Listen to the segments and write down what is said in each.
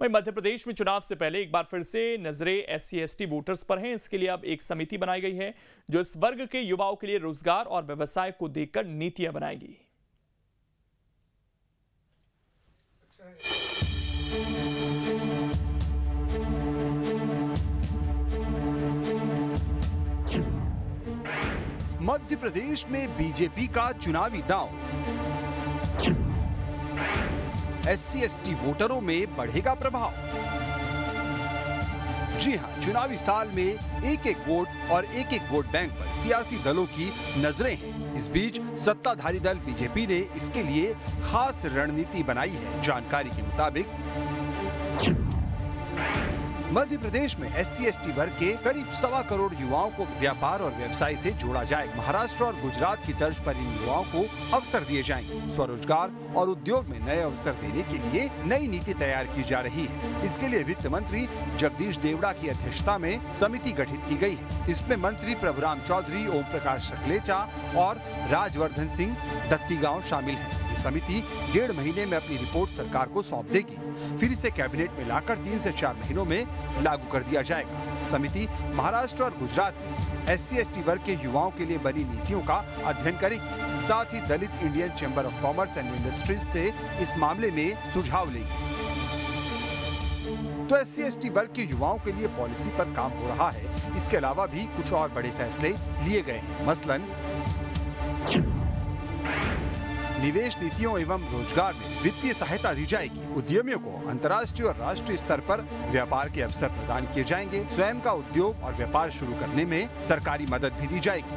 वहीं मध्य प्रदेश में चुनाव से पहले एक बार फिर से नजरें SC/ST वोटर्स पर हैं। इसके लिए अब एक समिति बनाई गई है जो इस वर्ग के युवाओं के लिए रोजगार और व्यवसाय को देखकर नीतियां बनाएगी। मध्य प्रदेश में बीजेपी का चुनावी दांव, SC/ST वोटरों में बढ़ेगा प्रभाव। जी हां, चुनावी साल में एक एक वोट और एक एक वोट बैंक पर सियासी दलों की नजरें हैं। इस बीच सत्ताधारी दल बीजेपी ने इसके लिए खास रणनीति बनाई है। जानकारी के मुताबिक मध्य प्रदेश में SC/ST वर्ग के करीब 1.25 करोड़ युवाओं को व्यापार और व्यवसाय से जोड़ा जाएगा। महाराष्ट्र और गुजरात की तर्ज पर इन युवाओं को अवसर दिए जाएंगे। स्वरोजगार और उद्योग में नए अवसर देने के लिए नई नीति तैयार की जा रही है। इसके लिए वित्त मंत्री जगदीश देवड़ा की अध्यक्षता में समिति गठित की गई है। इसमें मंत्री प्रभुराम चौधरी, ओम प्रकाश सकलेचा और राजवर्धन सिंह दत्तीगांव शामिल हैं। ये समिति 1.5 महीने में अपनी रिपोर्ट सरकार को सौंप देगी। फिर इसे कैबिनेट में लाकर 3 से 4 महीनों में लागू कर दिया जाएगा। समिति महाराष्ट्र और गुजरात में SC/ST वर्ग के युवाओं के लिए बनी नीतियों का अध्ययन करेगी। साथ ही Dalit Indian chamber of commerce and industries से इस मामले में सुझाव लेगी। तो SC/ST वर्ग के युवाओं के लिए पॉलिसी पर काम हो रहा है। इसके अलावा भी कुछ और बड़े फैसले लिए गए हैं। मसलन निवेश नीतियों एवं रोजगार में वित्तीय सहायता दी जाएगी। उद्यमियों को अंतर्राष्ट्रीय और राष्ट्रीय स्तर पर व्यापार के अवसर प्रदान किए जाएंगे। स्वयं का उद्योग और व्यापार शुरू करने में सरकारी मदद भी दी जाएगी।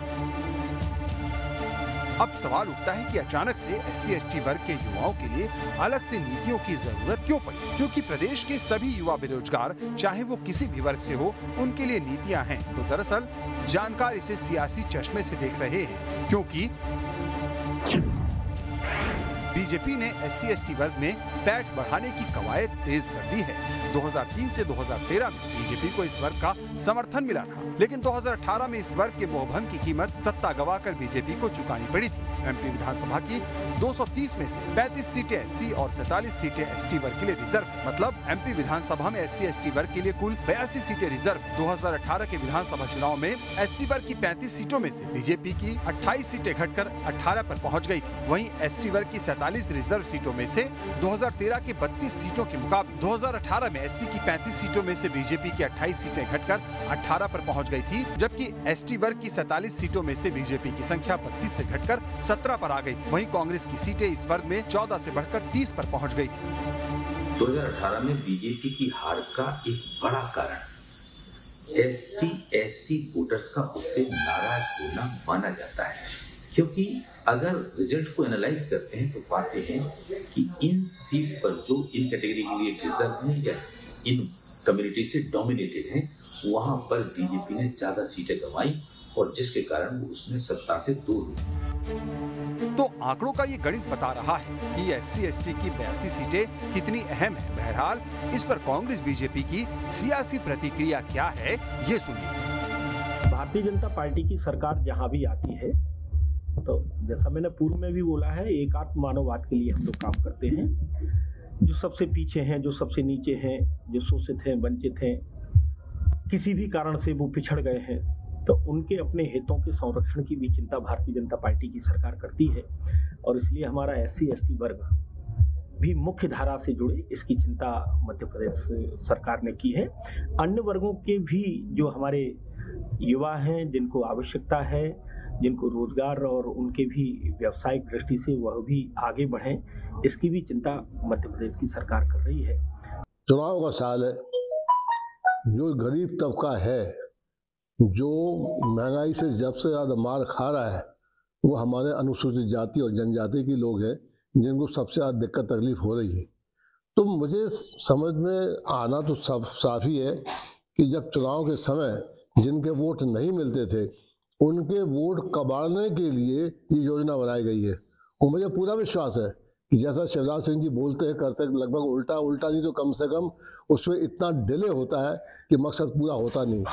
अब सवाल उठता है कि अचानक से SC/ST वर्ग के युवाओं के लिए अलग से नीतियों की जरूरत क्यों पड़ी? क्योंकि प्रदेश के सभी युवा बेरोजगार, चाहे वो किसी भी वर्ग से हो, उनके लिए नीतियां हैं। तो दरअसल जानकार इसे सियासी चश्मे से देख रहे हैं, क्योंकि बीजेपी ने SC/ST वर्ग में पैठ बढ़ाने की कवायद तेज कर दी है। 2003 से 2013 में बीजेपी को इस वर्ग का समर्थन मिला था, लेकिन 2018 में इस वर्ग के मोहभंग की कीमत सत्ता गंवाकर बीजेपी को चुकानी पड़ी थी। MP विधानसभा की 230 में से 35 सीटें SC और 47 सीटें ST वर्ग के लिए रिजर्व है। मतलब MP विधानसभा में SC/ST वर्ग के लिए कुल 82 सीटें रिजर्व है। 2018 के विधानसभा चुनाव में SC वर्ग की 35 सीटों में से बीजेपी की 28 सीटें घटकर 18 पर पहुंच गई थी। वहीं ST वर्ग की 47 रिजर्व सीटों में से 2013 के 32 सीटों के मुकाबले 2018 में SC की 35 सीटों में से बीजेपी की 28 सीटें घटकर 18 पर पहुंच गई थी, जबकि ST वर्ग की 47 सीटों में से बीजेपी की संख्या 32 से घटकर 17 पर आ गई थी। वहीं कांग्रेस की सीटें इस वर्ग में 14 से बढ़कर 30 पर पहुंच गई थी। 2018 में बीजेपी की हार का एक बड़ा कारण ST/SC वोटर्स का उससे नाराज होना माना जाता है, क्योंकि अगर रिजल्ट को एनालाइज करते हैं तो पाते हैं कि इन सीट्स पर जो इन कैटेगरी के लिए डिजर्व हैं या इन कम्युनिटी से डोमिनेटेड हैं, वहां पर बीजेपी ने ज्यादा सीटें गंवाई और जिसके कारण वो उसमें सत्ता से दूर हुई। तो आंकड़ों का ये गणित बता रहा है कि SC/ST की 82 सीटें कितनी अहम है। बहरहाल इस पर कांग्रेस बीजेपी की सियासी प्रतिक्रिया क्या है, ये सुनिए। भारतीय जनता पार्टी की सरकार जहां भी आती है, तो जैसा मैंने पूर्व में भी बोला है, एकात्म मानववाद के लिए हम लोग काम करते हैं। जो सबसे पीछे हैं, जो सबसे नीचे हैं, जो शोषित हैं, वंचित हैं, किसी भी कारण से वो पिछड़ गए हैं, तो उनके अपने हितों के संरक्षण की भी चिंता भारतीय जनता पार्टी की सरकार करती है। और इसलिए हमारा SC/ST वर्ग भी मुख्य धारा से जुड़े, इसकी चिंता मध्य प्रदेश सरकार ने की है। अन्य वर्गों के भी जो हमारे युवा हैं, जिनको आवश्यकता है, जिनको रोजगार और उनके भी व्यावसायिक दृष्टि से वह भी आगे बढ़ें, इसकी भी चिंता मध्य प्रदेश की सरकार कर रही है। चुनाव का साल है, जो गरीब तबका है, जो महंगाई से जब से ज़्यादा मार खा रहा है, वो हमारे अनुसूचित जाति और जनजाति के लोग हैं, जिनको सबसे ज़्यादा दिक्कत तकलीफ हो रही है। तो मुझे समझ में आना तो साफ ही है कि जब चुनाव के समय जिनके वोट नहीं मिलते थे, उनके वोट कबाड़ने के लिए ये योजना बनाई गई है। और मुझे पूरा विश्वास है कि जैसा शिवराज सिंह जी बोलते हैं करते, लगभग उल्टा नहीं तो कम से कम उसमें इतना डिले होता है कि मकसद पूरा होता नहीं।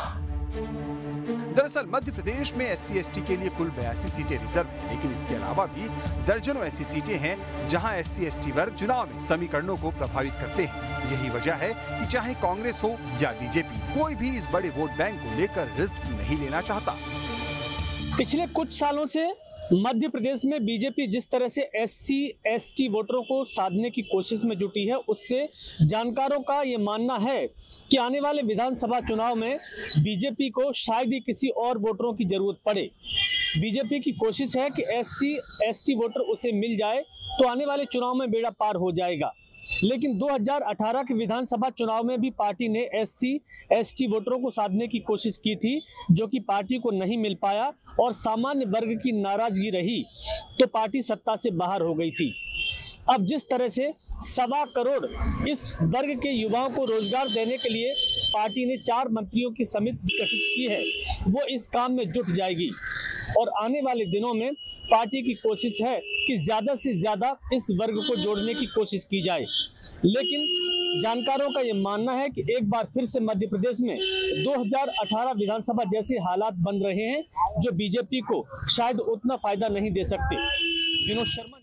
दरअसल मध्य प्रदेश में SC/ST के लिए कुल 82 सीटें रिजर्व हैं, लेकिन इसके अलावा भी दर्जनों ऐसी सीटें हैं जहां SC/ST वर्ग चुनाव में समीकरणों को प्रभावित करते हैं। यही वजह है कि चाहे कांग्रेस हो या बीजेपी, कोई भी इस बड़े वोट बैंक को लेकर रिस्क नहीं लेना चाहता। पिछले कुछ सालों से मध्य प्रदेश में बीजेपी जिस तरह से SC/ST वोटरों को साधने की कोशिश में जुटी है, उससे जानकारों का ये मानना है कि आने वाले विधानसभा चुनाव में बीजेपी को शायद ही किसी और वोटरों की जरूरत पड़े। बीजेपी की कोशिश है कि SC/ST वोटर उसे मिल जाए तो आने वाले चुनाव में बेड़ा पार हो जाएगा। लेकिन 2018 के विधानसभा चुनाव में भी पार्टी ने SC/ST वोटरों को साधने की कोशिश की थी, जो कि पार्टी को नहीं मिल पाया और सामान्य वर्ग की नाराजगी रही तो पार्टी सत्ता से बाहर हो गई थी। अब जिस तरह से 1.25 करोड़ इस वर्ग के युवाओं को रोजगार देने के लिए पार्टी ने 4 मंत्रियों की समिति गठित की है, वो इस काम में जुट जाएगी और आने वाले दिनों में पार्टी की कोशिश है कि ज्यादा से ज्यादा इस वर्ग को जोड़ने की कोशिश की जाए। लेकिन जानकारों का ये मानना है कि एक बार फिर से मध्य प्रदेश में 2018 विधानसभा जैसे हालात बन रहे हैं, जो बीजेपी को शायद उतना फायदा नहीं दे सकते। विनोद शर्मा।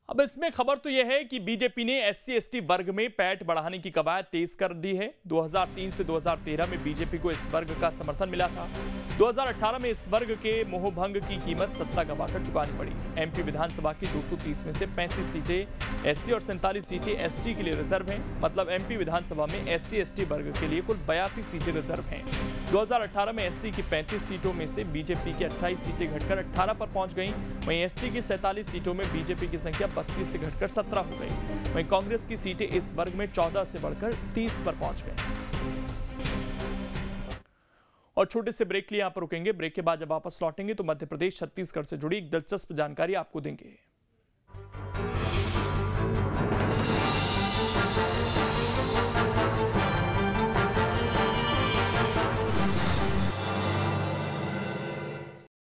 अब इसमें खबर तो यह है कि बीजेपी ने SC/ST वर्ग में पैठ बढ़ाने की कवायद तेज कर दी है। 2003 से 2013 में बीजेपी को इस वर्ग का समर्थन मिला था। 2018 में इस वर्ग के मोहभंग की कीमत सत्ता गंवाकर चुकानी पड़ी। MP विधानसभा की 230 में से 35 सीटें SC और 47 सीटें ST के लिए रिजर्व हैं। मतलब MP विधानसभा में SC/ST वर्ग के लिए कुल 82 सीटें रिजर्व हैं। 2018 में SC की 35 सीटों में से बीजेपी की 28 सीटें घटकर 18 पर पहुंच गईं। वहीं ST की 47 सीटों में बीजेपी की संख्या 32 से घटकर 17 हो गई। वहीं कांग्रेस की सीटें इस वर्ग में 14 से बढ़कर 30 पर पहुंच गई। और छोटे से ब्रेक लिए यहां पर रुकेंगे। ब्रेक के बाद जब वापस लौटेंगे तो मध्य प्रदेश छत्तीसगढ़ से जुड़ी एक दिलचस्प जानकारी आपको देंगे।